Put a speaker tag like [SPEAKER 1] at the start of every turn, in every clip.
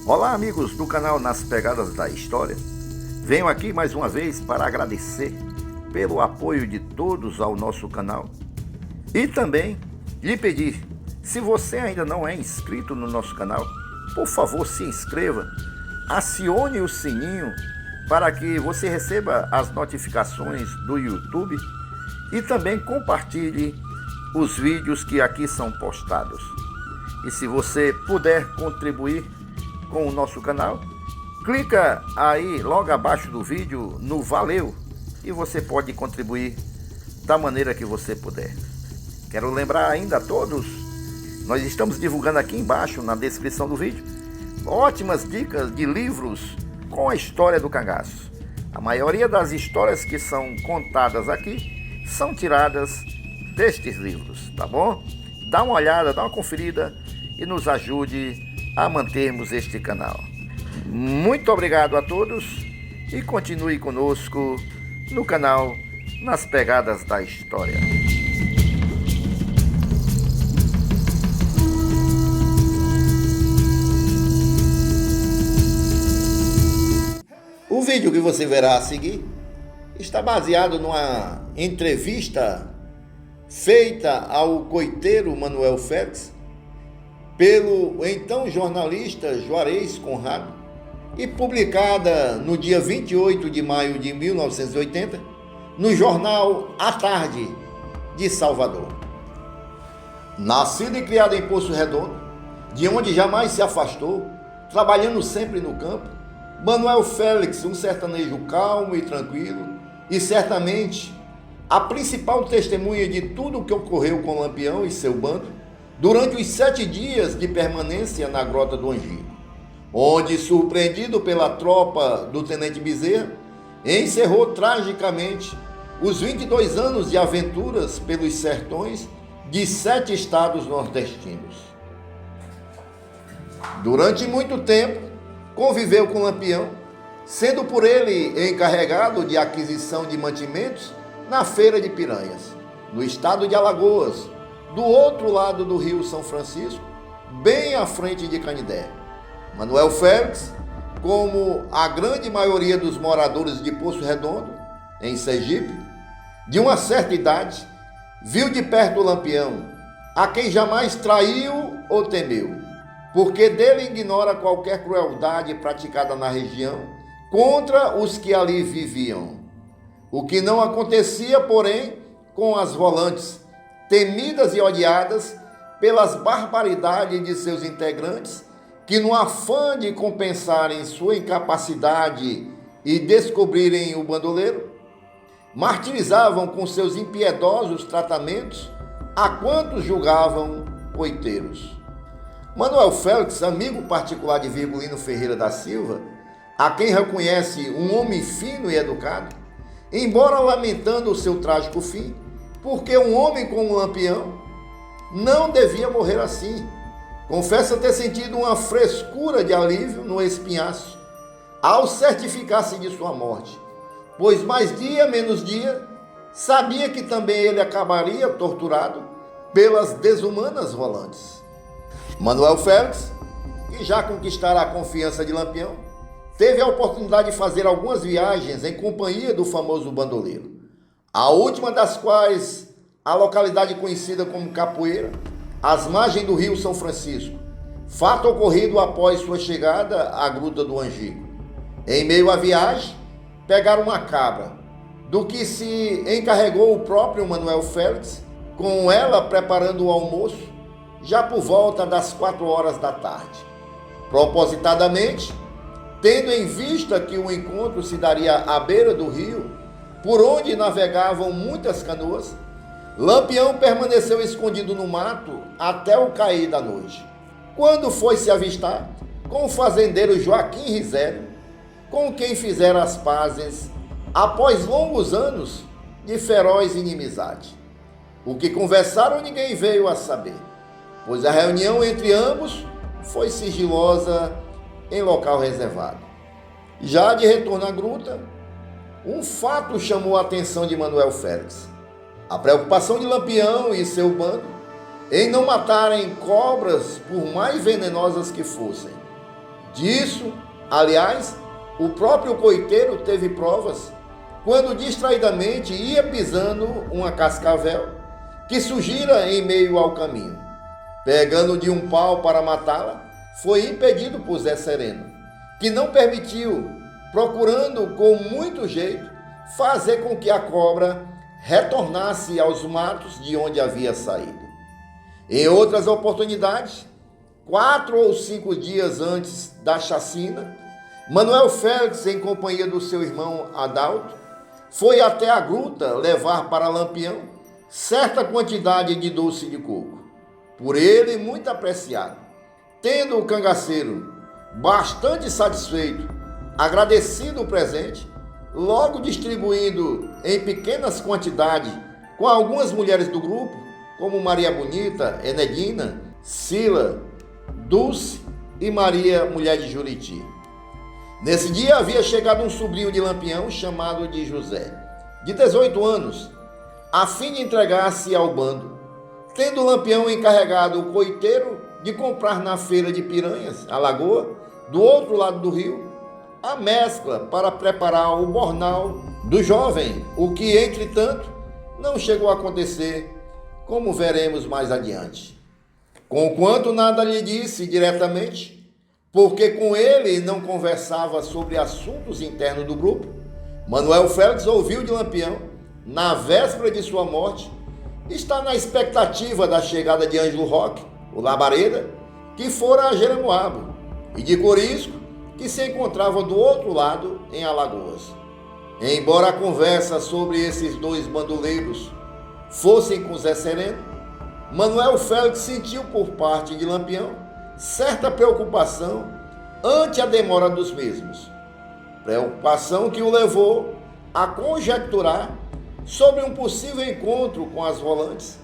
[SPEAKER 1] Olá, amigos do canal Nas Pegadas da História. Venho aqui mais uma vez para agradecer pelo apoio de todos ao nosso canal e também lhe pedir, se você ainda não é inscrito no nosso canal, por favor se inscreva, acione o sininho para que você receba as notificações do YouTube e também compartilhe os vídeos que aqui são postados. E se você puder contribuir com o nosso canal, clica aí logo abaixo do vídeo no Valeu e você pode contribuir da maneira que você puder. Quero lembrar ainda a todos, nós estamos divulgando aqui embaixo na descrição do vídeo ótimas dicas de livros com a história do cangaço. A maioria das histórias que são contadas aqui são tiradas destes livros, tá bom? Dá uma olhada, dá uma conferida e nos ajude a mantermos este canal. Muito obrigado a todos e continue conosco no canal Nas Pegadas da História. O vídeo que você verá a seguir está baseado numa entrevista feita ao coiteiro Manuel Félix pelo então jornalista Juarez Conrado e publicada no dia 28 de maio de 1980 no jornal A Tarde de Salvador. Nascido e criado em Poço Redondo, de onde jamais se afastou, trabalhando sempre no campo, Manuel Félix, um sertanejo calmo e tranquilo e certamente a principal testemunha de tudo o que ocorreu com Lampião e seu bando durante os 7 dias de permanência na Grota do Angico, onde, surpreendido pela tropa do Tenente Bezerra, encerrou tragicamente os 22 anos de aventuras pelos sertões de 7 estados nordestinos. Durante muito tempo, conviveu com Lampião, sendo por ele encarregado de aquisição de mantimentos na Feira de Piranhas, no estado de Alagoas, do outro lado do rio São Francisco, bem à frente de Canindé. Manuel Félix, como a grande maioria dos moradores de Poço Redondo, em Sergipe, de uma certa idade, viu de perto o Lampião, a quem jamais traiu ou temeu, porque dele ignora qualquer crueldade praticada na região contra os que ali viviam. O que não acontecia, porém, com as volantes, temidas e odiadas pelas barbaridades de seus integrantes, que no afã de compensarem sua incapacidade e descobrirem o bandoleiro, martirizavam com seus impiedosos tratamentos a quantos julgavam coiteiros. Manuel Félix, amigo particular de Virgulino Ferreira da Silva, a quem reconhece um homem fino e educado, embora lamentando o seu trágico fim, porque um homem como Lampião não devia morrer assim, confessa ter sentido uma frescura de alívio no espinhaço ao certificar-se de sua morte, pois mais dia menos dia sabia que também ele acabaria torturado pelas desumanas volantes. Manuel Félix, que já conquistara a confiança de Lampião, teve a oportunidade de fazer algumas viagens em companhia do famoso bandoleiro, a última das quais a localidade conhecida como Capoeira, às margens do rio São Francisco, fato ocorrido após sua chegada à Gruta do Angico. Em meio à viagem, pegaram uma cabra, do que se encarregou o próprio Manuel Félix, com ela preparando o almoço, já por volta das 4 horas da tarde. Propositadamente, tendo em vista que o encontro se daria à beira do rio, por onde navegavam muitas canoas, Lampião permaneceu escondido no mato até o cair da noite, quando foi se avistar com o fazendeiro Joaquim Risério, com quem fizera as pazes após longos anos de feroz inimizade. O que conversaram ninguém veio a saber, pois a reunião entre ambos foi sigilosa em local reservado. Já de retorno à gruta, um fato chamou a atenção de Manuel Félix: a preocupação de Lampião e seu bando em não matarem cobras por mais venenosas que fossem. Disso, aliás, o próprio coiteiro teve provas quando distraidamente ia pisando uma cascavel que surgira em meio ao caminho. Pegando de um pau para matá-la, foi impedido por Zé Sereno, que não permitiu, procurando com muito jeito fazer com que a cobra retornasse aos matos de onde havia saído. Em outras oportunidades, 4 ou 5 dias antes da chacina, Manuel Félix, em companhia do seu irmão Adalto, foi até a gruta levar para Lampião certa quantidade de doce de coco, por ele muito apreciado. Tendo o cangaceiro bastante satisfeito, agradecido o presente, logo distribuindo em pequenas quantidades com algumas mulheres do grupo, como Maria Bonita, Enedina, Sila, Dulce e Maria, mulher de Juriti. Nesse dia havia chegado um sobrinho de Lampião chamado de José, de 18 anos, a fim de entregar-se ao bando, tendo Lampião encarregado o coiteiro de comprar na feira de Piranhas, a lagoa, do outro lado do rio, a mescla para preparar o bornal do jovem, o que, entretanto, não chegou a acontecer, como veremos mais adiante. Conquanto nada lhe disse diretamente, porque com ele não conversava sobre assuntos internos do grupo, Manuel Félix ouviu de Lampião, na véspera de sua morte, está na expectativa da chegada de Ângelo Roque, o labareda, que fora a Jeremoabo, e de Corisco, que se encontrava do outro lado, em Alagoas. Embora a conversa sobre esses dois bandoleiros fossem com Zé Sereno, Manuel Félix sentiu por parte de Lampião certa preocupação ante a demora dos mesmos. Preocupação que o levou a conjecturar sobre um possível encontro com as volantes,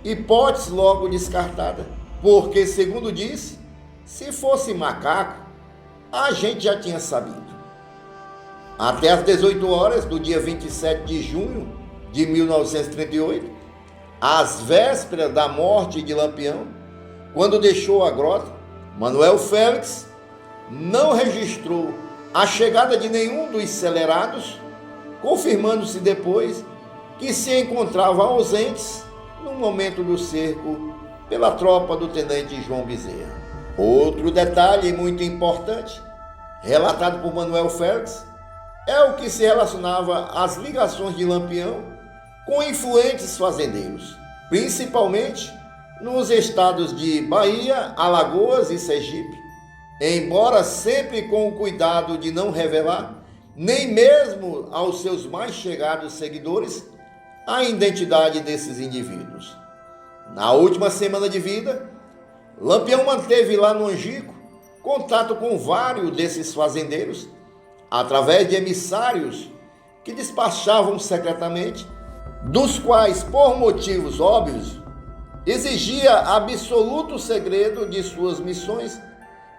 [SPEAKER 1] hipótese logo descartada, porque, segundo disse, se fosse macaco, a gente já tinha sabido. Até às 18 horas do dia 27 de junho de 1938, às vésperas da morte de Lampião, quando deixou a grota, Manuel Félix não registrou a chegada de nenhum dos celerados, confirmando-se depois que se encontravam ausentes no momento do cerco pela tropa do tenente João Bezerra. Outro detalhe muito importante, relatado por Manuel Félix, é o que se relacionava às ligações de Lampião com influentes fazendeiros, principalmente nos estados de Bahia, Alagoas e Sergipe, embora sempre com o cuidado de não revelar, nem mesmo aos seus mais chegados seguidores, a identidade desses indivíduos. Na última semana de vida, Lampião manteve lá no Angico contato com vários desses fazendeiros, através de emissários que despachavam secretamente, dos quais, por motivos óbvios, exigia absoluto segredo de suas missões,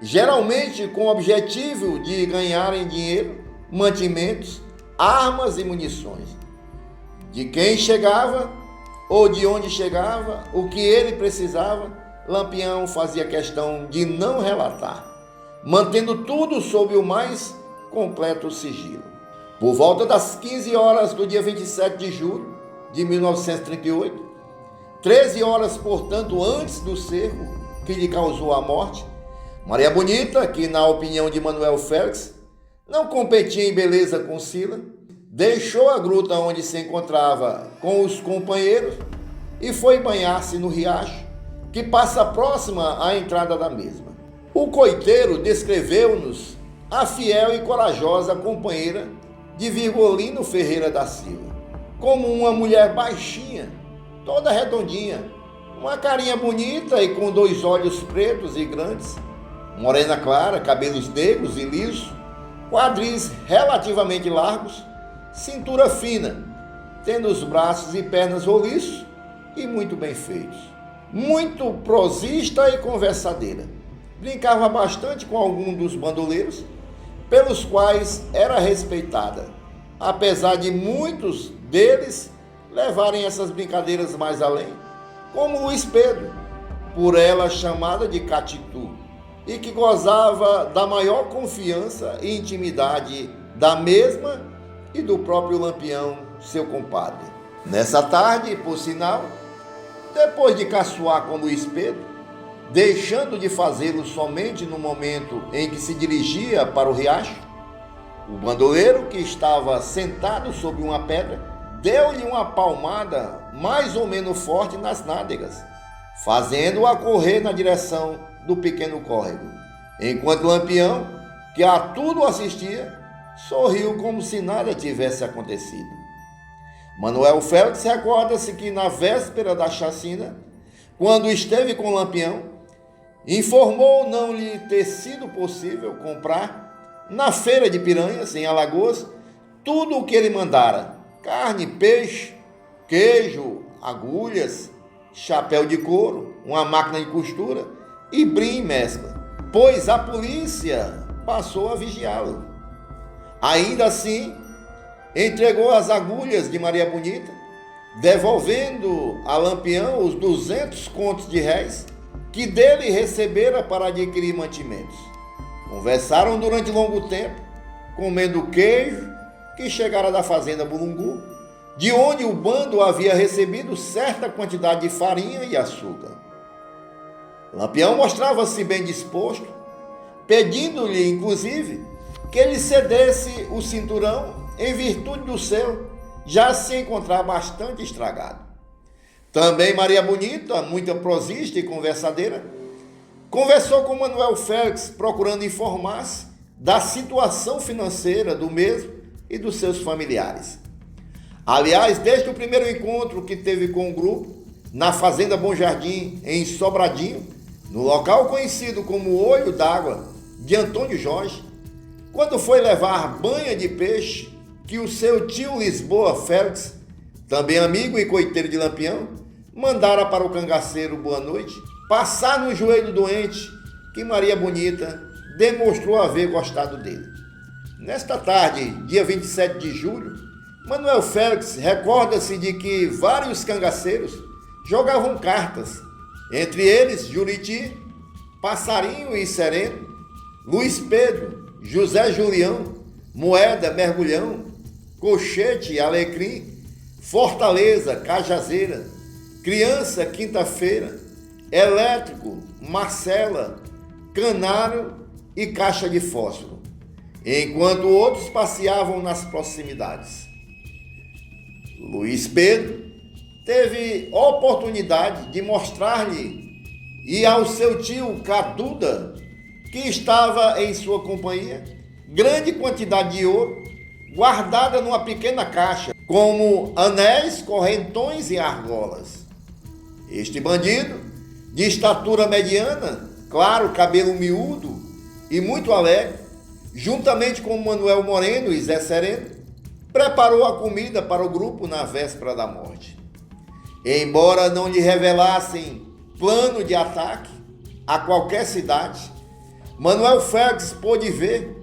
[SPEAKER 1] geralmente com o objetivo de ganharem dinheiro, mantimentos, armas e munições. De quem chegava ou de onde chegava, o que ele precisava, Lampião fazia questão de não relatar, mantendo tudo sob o mais completo sigilo. Por volta das 15 horas do dia 27 de julho de 1938, 13 horas, portanto, antes do cerco que lhe causou a morte, Maria Bonita, que na opinião de Manuel Félix não competia em beleza com Sila, deixou a gruta onde se encontrava com os companheiros e foi banhar-se no riacho que passa próxima à entrada da mesma. O coiteiro descreveu-nos a fiel e corajosa companheira de Virgolino Ferreira da Silva como uma mulher baixinha, toda redondinha, uma carinha bonita e com 2 olhos pretos e grandes, morena clara, cabelos negros e lisos, quadris relativamente largos, cintura fina, tendo os braços e pernas roliços e muito bem feitos. Muito prosista e conversadeira. Brincava bastante com algum dos bandoleiros, pelos quais era respeitada, apesar de muitos deles levarem essas brincadeiras mais além, como Luiz Pedro, por ela chamada de Catitu, e que gozava da maior confiança e intimidade da mesma e do próprio Lampião, seu compadre. Nessa tarde, por sinal, depois de caçoar com Luís Pedro, deixando de fazê-lo somente no momento em que se dirigia para o riacho, o bandoleiro, que estava sentado sobre uma pedra, deu-lhe uma palmada mais ou menos forte nas nádegas, fazendo-o correr na direção do pequeno córrego, enquanto Lampião, que a tudo assistia, sorriu como se nada tivesse acontecido. Manuel Félix recorda-se que na véspera da chacina, quando esteve com Lampião, informou não lhe ter sido possível comprar na feira de Piranhas, em Alagoas, tudo o que ele mandara: carne, peixe, queijo, agulhas, chapéu de couro, uma máquina de costura e brim e mescla, pois a polícia passou a vigiá-lo. Ainda assim, entregou as agulhas de Maria Bonita, devolvendo a Lampião os 200 contos de réis que dele recebera para adquirir mantimentos. Conversaram durante longo tempo, comendo queijo que chegara da fazenda Bulungu, de onde o bando havia recebido certa quantidade de farinha e açúcar. Lampião mostrava-se bem disposto, pedindo-lhe, inclusive, que ele cedesse o cinturão em virtude do seu já se encontrar bastante estragado. Também Maria Bonita, muito prosista e conversadeira, conversou com Manuel Félix, procurando informar-se da situação financeira do mesmo e dos seus familiares. Aliás, desde o primeiro encontro que teve com o grupo, na Fazenda Bom Jardim, em Sobradinho, no local conhecido como Olho d'Água de Antônio Jorge, quando foi levar banha de peixe que o seu tio Lisboa Félix, também amigo e coiteiro de Lampião, mandara para o cangaceiro Boa Noite passar no joelho doente, que Maria Bonita demonstrou haver gostado dele. Nesta tarde, dia 27 de julho, Manuel Félix recorda-se de que vários cangaceiros jogavam cartas, entre eles Juriti, Passarinho e Sereno, Luís Pedro, José Julião, Moeda, Mergulhão, Cochete, Alecrim, Fortaleza, Cajazeira, Criança, Quinta-feira, Elétrico, Marcela, Canário e Caixa de Fósforo, enquanto outros passeavam nas proximidades. Luís Pedro teve oportunidade de mostrar-lhe e ao seu tio Caduda, que estava em sua companhia, grande quantidade de ouro guardada numa pequena caixa, como anéis, correntões e argolas. Este bandido, de estatura mediana, claro, cabelo miúdo e muito alegre, juntamente com Manuel Moreno e Zé Sereno, preparou a comida para o grupo na véspera da morte. Embora não lhe revelassem plano de ataque a qualquer cidade, Manuel Félix pôde ver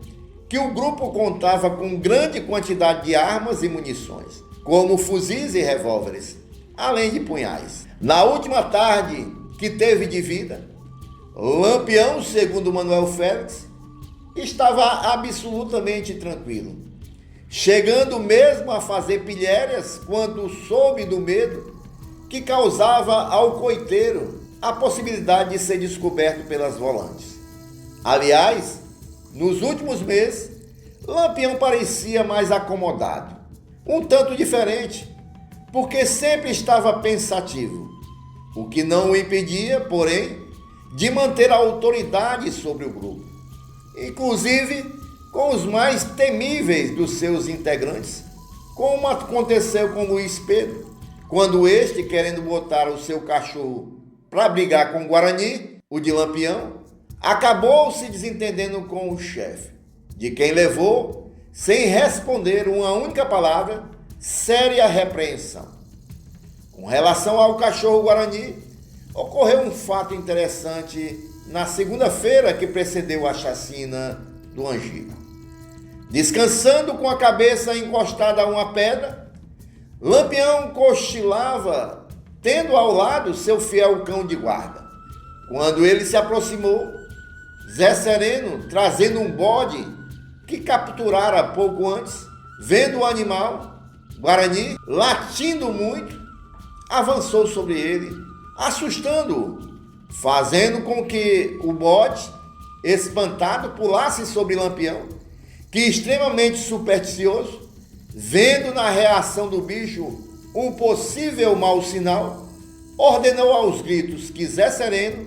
[SPEAKER 1] que o grupo contava com grande quantidade de armas e munições, como fuzis e revólveres, além de punhais. Na última tarde que teve de vida, Lampião, segundo Manuel Félix, estava absolutamente tranquilo, chegando mesmo a fazer pilhérias quando soube do medo que causava ao coiteiro a possibilidade de ser descoberto pelas volantes. Aliás, nos últimos meses, Lampião parecia mais acomodado, um tanto diferente, porque sempre estava pensativo, o que não o impedia, porém, de manter a autoridade sobre o grupo, inclusive com os mais temíveis dos seus integrantes, como aconteceu com Luís Pedro, quando este, querendo botar o seu cachorro para brigar com o Guarani, o de Lampião, acabou se desentendendo com o chefe, de quem levou, sem responder uma única palavra, séria repreensão. Com relação ao cachorro Guarani, ocorreu um fato interessante na segunda-feira que precedeu a chacina do Angico. Descansando com a cabeça encostada a uma pedra, Lampião cochilava, tendo ao lado seu fiel cão de guarda. Quando ele se aproximou, Zé Sereno, trazendo um bode que capturara pouco antes, vendo o animal, Guarani, latindo muito, avançou sobre ele, assustando-o, fazendo com que o bode, espantado, pulasse sobre Lampião, que, extremamente supersticioso, vendo na reação do bicho um possível mau sinal, ordenou aos gritos que Zé Sereno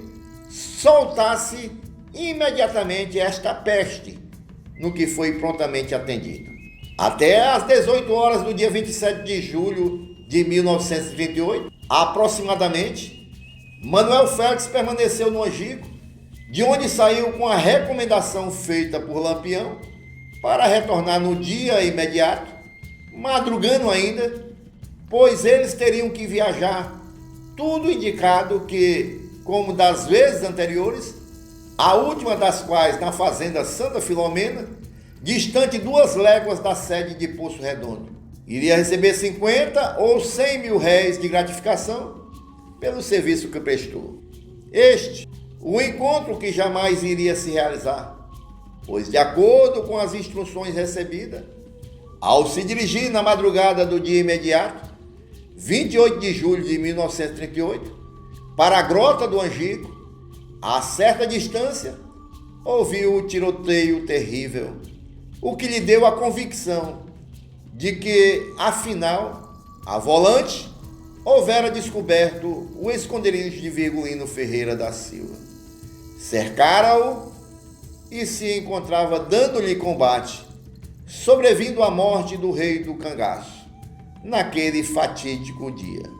[SPEAKER 1] soltasse imediatamente esta peste, no que foi prontamente atendido. Até às 18 horas do dia 27 de julho de 1938, aproximadamente, Manuel Félix permaneceu no Angico, de onde saiu com a recomendação feita por Lampião para retornar no dia imediato, madrugando ainda, pois eles teriam que viajar, tudo indicado que, como das vezes anteriores, a última das quais na fazenda Santa Filomena, distante 2 léguas da sede de Poço Redondo. Iria receber 50 ou 100 mil réis de gratificação pelo serviço que prestou. O encontro que jamais iria se realizar, pois, de acordo com as instruções recebidas, ao se dirigir na madrugada do dia imediato, 28 de julho de 1938, para a Grota do Angico, a certa distância, ouviu o tiroteio terrível, o que lhe deu a convicção de que, afinal, a volante, houvera descoberto o esconderijo de Virgulino Ferreira da Silva. Cercara-o e se encontrava dando-lhe combate, sobrevindo a morte do rei do cangaço, naquele fatídico dia.